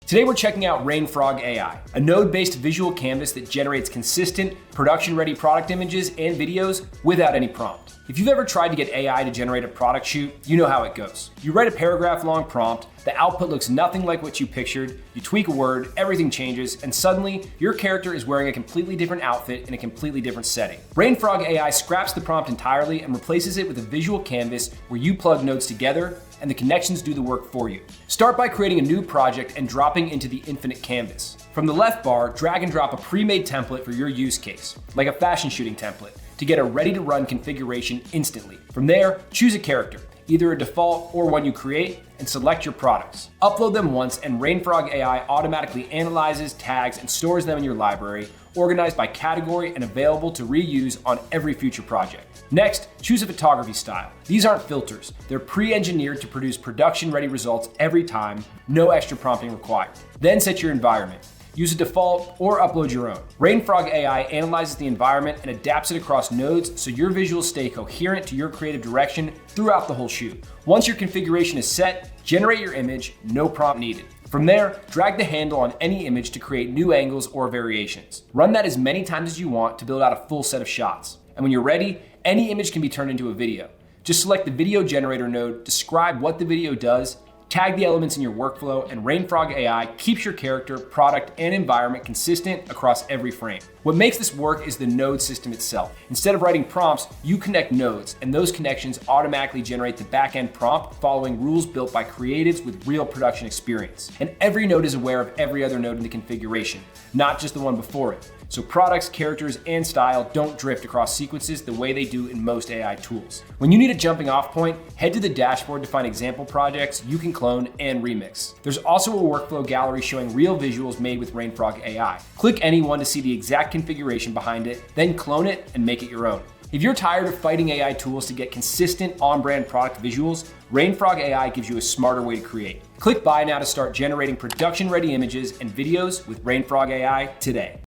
Today we're checking out Rainfrog AI, a node-based visual canvas that generates consistent, production-ready product images and videos without any prompt. If you've ever tried to get AI to generate a product shoot, you know how it goes. You write a paragraph-long prompt, the output looks nothing like what you pictured, you tweak a word, everything changes, and suddenly your character is wearing a completely different outfit in a completely different setting. Rainfrog AI scraps the prompt entirely and replaces it with a visual canvas where you plug nodes together and the connections do the work for you. Start by creating a new project and dropping into the infinite canvas. From the left bar, drag and drop a pre-made template for your use case, like a fashion shooting template, to get a ready-to-run configuration instantly. From there, choose a character, either a default or one you create, and select your products. Upload them once and Rainfrog AI automatically analyzes, tags, and stores them in your library, organized by category and available to reuse on every future project. Next, choose a photography style. These aren't filters. They're pre-engineered to produce production-ready results every time, no extra prompting required. Then set your environment. Use a default or upload your own. Rainfrog AI analyzes the environment and adapts it across nodes so your visuals stay coherent to your creative direction throughout the whole shoot. Once your configuration is set, generate your image, no prompt needed. From there, drag the handle on any image to create new angles or variations. Run that as many times as you want to build out a full set of shots. And when you're ready, any image can be turned into a video. Just select the video generator node, describe what the video does, tag the elements in your workflow, and Rainfrog AI keeps your character, product, and environment consistent across every frame. What makes this work is the node system itself. Instead of writing prompts, you connect nodes, and those connections automatically generate the back-end prompt following rules built by creatives with real production experience. And every node is aware of every other node in the configuration, not just the one before it. So products, characters, and style don't drift across sequences the way they do in most AI tools. When you need a jumping off point, head to the dashboard to find example projects you can clone and remix. There's also a workflow gallery showing real visuals made with Rainfrog AI. Click any one to see the exact configuration behind it, then clone it and make it your own. If you're tired of fighting AI tools to get consistent on-brand product visuals, Rainfrog AI gives you a smarter way to create. Click buy now to start generating production-ready images and videos with Rainfrog AI today.